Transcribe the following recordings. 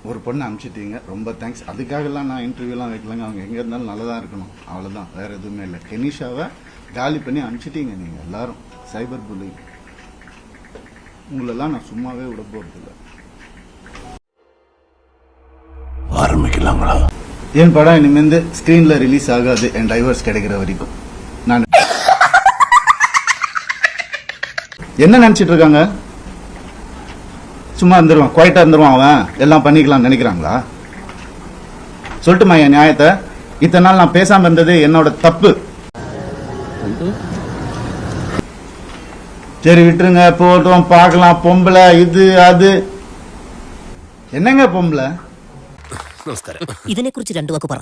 ஒரு பொண்ணு அனுப்பிச்சிட்டீங்க, ரொம்ப தேங்க்ஸ். அதுக்காகலாம் நான் இன்டர்வியூலாம் வைக்கலங்க. அவங்க எங்கே இருந்தாலும் நல்லதாக இருக்கணும், அவ்வளோதான், வேறு எதுவுமே இல்லை. கெனிஷாவை காலி பண்ணி அனுப்பிச்சிட்டீங்க நீங்கள் எல்லாரும். சைபர் புல்லிங் உங்களெல்லாம் நான் சும்மாவே விட போகிறதில்ல. ஆரம்பிக்கலாங்களா? என் படம் இனிமேல் ஸ்க்ரீனில் ரிலீஸ் ஆகாது, என் டைவர்ஸ் கிடைக்கிற வரைக்கும். நான் என்ன நினச்சிட்டு இருக்காங்க? சும்மா இருந்துருவான், குவைட்டா இருந்துருவான், அவன் எல்லாம் பண்ணிக்கலாம் நினைக்கிறாங்களா? சொல்லட்டுமா என் நியாயத்தை? இத்தனை நாள் நான் பேசாம இருந்தது என்னோட தப்பு. சரி விட்டுருங்க, போட்டோம், பார்க்கலாம். பொம்பளை இது அது என்னங்க பொம்பளை? ഇതിനെ കുറിച്ച് രണ്ടു വാക്ക് പറ.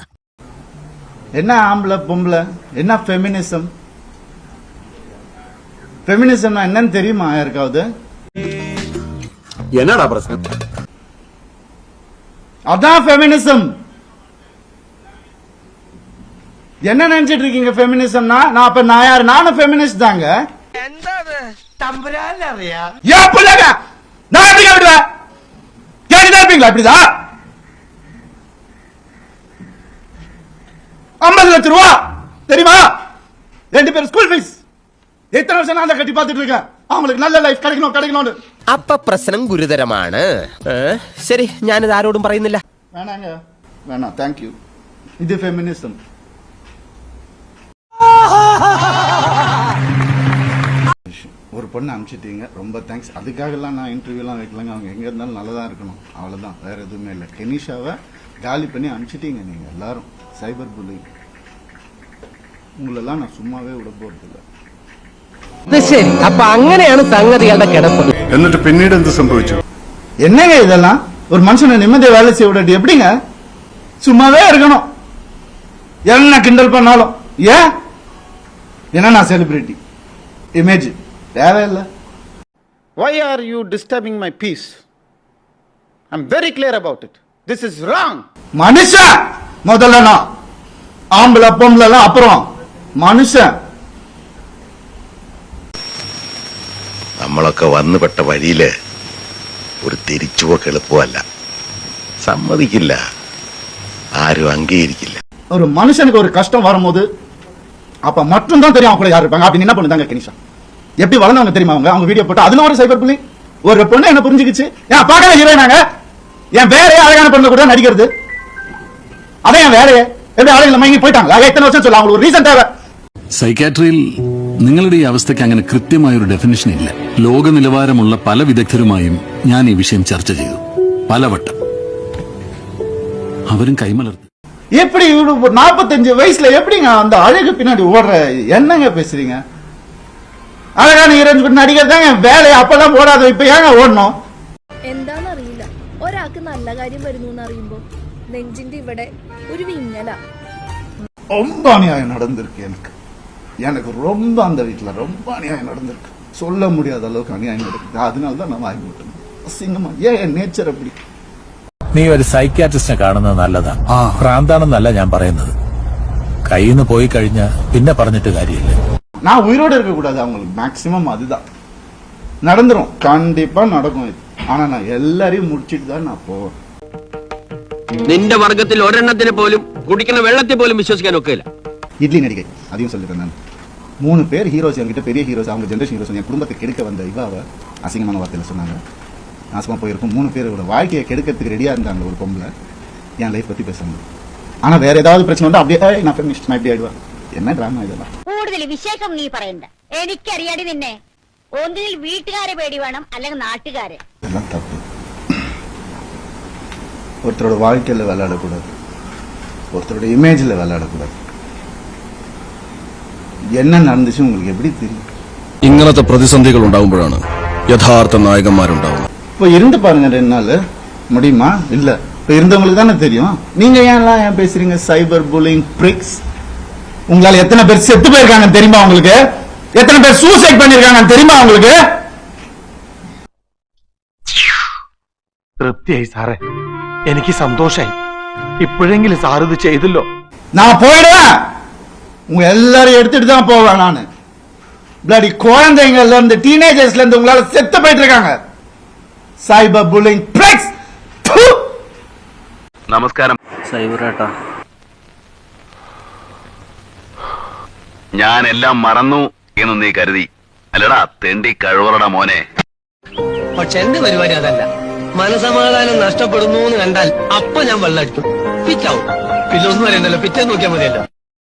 என்ன ஆம்பளை பொம்பளை? என்ன ஃபெமினிசம்? ஃபெமினிசம்னா என்னன்னு தெரியுமா யாருக்காவது? என்னடா பிரச்சனை? அதான் ஃபெமினிசம். என்ன நினைச்சிட்டு இருக்கீங்க ஃபெமினிசம்னா? நான் அப்ப நான் யாரு? நானும் ஃபெமினிஸ்ட் தாங்க. ஏன் புள்ளங்க நான் எப்படி விடுவேன்? கேட்டுதான் இருப்பீங்களா? இப்படிதான் 50 லட்சம் ரூபா தெரியுமா? 2 பேரும் ஸ்கூல் ஃபீஸ். எத்தனை வருஷம் நான் கட்டி பார்த்துட்டு இருக்கேன். அவங்களுக்கு நல்ல லைஃப் கிடைக்கணும். அப்ப പ്രശ്നം ഗുരുതരമാണ്. ശരി, ഞാനിത് ആരോടും പറയുന്നില്ല. வேணாங்க, வேணாம், தேங்க்யூ. இது ஃபெமினிசம். ஒரு பொண்ணு அனுப்பிச்சிட்டீங்க, ரொம்ப தேங்க்ஸ். அதுக்காகலாம் நான் இன்டர்வியூலாம் வைக்கலங்க. அவங்க எங்கே இருந்தாலும் நல்லதாக இருக்கணும், அவ்வளோதான், வேறு எதுவுமே இல்லை. கெனிஷாவை காலி பண்ணி அனுப்பிச்சிட்டீங்க நீங்கள் எல்லாரும். சைபர் புல்லிங் உங்களெல்லாம் நான் சும்மாவே விட போகிறதில்ல. ശരി, അപ്പൊ അങ്ങനെയാണ് സംഗതികളുടെ കിടപ്പ്. എന്നിട്ട് പിന്നീട് എന്ത് സംഭവിച്ചു? என்னங்க இதெல்லாம்? ஒரு மனுஷனை நிம்மதியை வேலை செய்ய விடாட்டி எப்படிங்க? சும்மாவே இருக்கணும், என்ன கிண்டல் பண்ணாலும். ஏன்? ஏன்னா நான் செலிபிரிட்டி, இமேஜ் தேவையில்லை. Why are you disturbing my peace? I'm very clear about it. This is wrong. மனுஷன் முதல்ல, நான் ஆம்பளை பொம்பளை அப்புறம் மனுஷன். നമ്മളൊക്കെ വന്നുപെട്ട വഴിയില് ഒരു തിരിച്ചുപോക്ക് എളുപ്പമല്ല. സമ്മതിക്കില്ല, ആരും അംഗീകരിക്കില്ല. ஒரு மனுஷனுக்கு ஒரு கஷ்டம் வரும்போது அப்ப மட்டும் தான் தெரியும் அவங்க யார் இருப்பாங்க. அப்படி என்ன பண்ணுதாங்க கெனிஷா? எப்படி வளர்ந்தவங்க தெரியுமா? அவங்க வீடியோ போட்டு அதுல ஒரு சைபர் புல்லிங். ஒரு பொண்ணு என்ன புரிஞ்சுக்கிச்சு, ஏன் பார்க்கவே ஹீரோயினாங்க, என் வேலையே அழகான பொண்ணு கூட நடிக்கிறது, அதான் என் வேலையே. எப்படி ஆளுங்களை மயங்கி போயிட்டாங்களா? எத்தனை வருஷம் சொல்ல அவங்களுக்கு ஒரு ரீசன் தேவை. സൈക്കാട്രിയിൽ നിങ്ങളുടെ ഈ അവസ്ഥയ്ക്ക് അങ്ങനെ കൃത്യമായൊരു ഡെഫിനിഷൻ ഇല്ല. ലോക നിലവാരമുള്ള പല വിദഗ്ധരുമായും ഞാൻ ഈ വിഷയം ചർച്ച ചെയ്തു പലവട്ടം. അവരും കൈമലർത്തി. எப்படி 45 வயசுல எப்படிங்க அந்த அழகு பின்னாடி ஓடுற? என்னங்க பேசுறீங்க? அழகான ஹீரோயின் பின்னாடி நடிக்கிறதாங்க வேலை. அப்பெல்லாம் ஓடாத, இப்ப ஏங்க ஓடணும்? എന്താന്നറിയില്ല, ഒരാൾക്ക് നല്ല കാര്യം വരുന്നു എന്നറിയുമ്പോ നെഞ്ചിന്റെ ഇവിടെ ഒരു വിങ്ങല. ரொம்ப அநியாயம் நடந்திருக்கு எனக்கு ரொம்ப அந்த வீட்டுல ரொம்ப அநியாயம் நடந்திருக்கு. சொல்ல முடியாத அளவுக்கு அநியாயம் நடக்குது. அதனாலதான் நான் வாங்கி விட்டேன். அசிங்கமா. ஏன் நேச்சர் அப்படி? നീ ഒരു സൈക്യാട്രിസ്റ്റിനെ കാണുന്നത് നല്ലതാ. ഭ്രാന്താണെന്നല്ല ഞാൻ പറയുന്നത്. കയ്യിൽ നിന്ന് പോയി കഴിഞ്ഞാ പിന്നെ പറഞ്ഞിട്ട് കാര്യമില്ല. நான் உயிரோடு இருக்க கூடாது. அவங்களுக்கு மேக்சிமம் அதுதான் நடந்துரும், கண்டிப்பா நடக்கும். ஆனா நான் எல்லாரையும் முடிச்சிட்டு தான் நான் போவேன். നിന്റെ വർഗത്തിൽ ഒരെണ്ണത്തിന് പോലും കുടിക്കുന്ന വെള്ളത്തിൽ പോലും വിശ്വസിക്കാൻ ഒക്കില്ല. இட்லி நடிகை அதையும் சொல்லிட்டேன் நான். 3 பேர் ஹீரோஸ் என்கிட்ட, பெரிய ஹீரோஸ், அவங்க ஜென்ரேஷன் ஹீரோஸ். என் குடும்பத்தை கெடுக்க வந்த இவாவை அசிங்கமான வார்த்தையில சொன்னாங்க. நாசமா போயிருக்கும். 3 பேரோட வாழ்க்கையை கெடுக்கிறதுக்கு ரெடியா இருந்தாங்க. ஒரு பொம்பளை என் லைஃப் பத்தி பேசுறாங்க. ஆனா வேற ஏதாவது பிரச்சனை வந்தா அப்படியே நான் ஃபெமினிஸ்ட் நான் இப்படி ஆயிடுவேன். என்ன டிராமா இதெல்லாம்? കൂടുതൽ വിശേഷം നീ പറയണ്ട. എനിക്കറിയാടി നിന്നെ. ഒന്നിൽ വീട്ടുകാരെ പേടി വേണം, അല്ലെങ്കിൽ നാട്ടുകാരെ. இதெல்லாம் தப்பு. ஒருத்தரோட வாழ்க்கையில விளையாடக்கூடாது, ஒருத்தரோட இமேஜ்ல விளையாடக்கூடாது. என்ன நடந்துச்சு உங்களுக்கு எப்படி தெரியும்? ഇങ്ങനത്തെ പ്രതിസന്ധികൾ ഉണ്ടാകുമ്പോഴാണ് യഥാർത്ഥ നായകന്മാരുണ്ടാവുന്നത്. இப்போ இருந்து பாருங்க 2 நாள் முடியுமா? இல்ல, இப்போ இருந்தவங்களுக்கு தானே தெரியும். நீங்க ஏன் பேசுறீங்க? Cyber bullying bricks. உங்களால எத்தனை பேர் செத்து போயிருக்காங்க தெரியுமா உங்களுக்கு? எத்தனை பேர் சூசைட் பண்ணிருக்காங்க தெரியுமா உங்களுக்கு? തൃപ്തിയായി സാറേ, എനിക്ക് സന്തോഷായി. ഇപ്പോഴെങ്കിലും സാർ ഇത് ചെയ്തല്ലോ. நான் போயிடுவேன். உங்க எல்லாரும் எடுத்துட்டு தான் போவேன் நானு. பிளடி குழந்தைங்கள்ல இருந்து டீனேஜர்ஸ்ல இருந்து உங்களால செத்து போயிட்டு இருக்காங்க. Cyber bullying bricks. നമസ്കാരം. സൈബറേട്ടാ, ഞാൻ എല്ലാം മറന്നു എന്ന് നീ കരുതി അല്ലടാ തെണ്ടി കഴിവറടാ മോനെ. പക്ഷെ എന്റെ പരിപാടി അതല്ല. മനസമാധാനം നഷ്ടപ്പെടുന്നു എന്ന് കണ്ടാൽ അപ്പൊ ഞാൻ വെള്ളടിക്കും, പിറ്റാവും. പിന്നെ ഒന്നും അറിയണ്ടല്ലോ, പിറ്റേ നോക്കിയാൽ മതിയല്ലോ.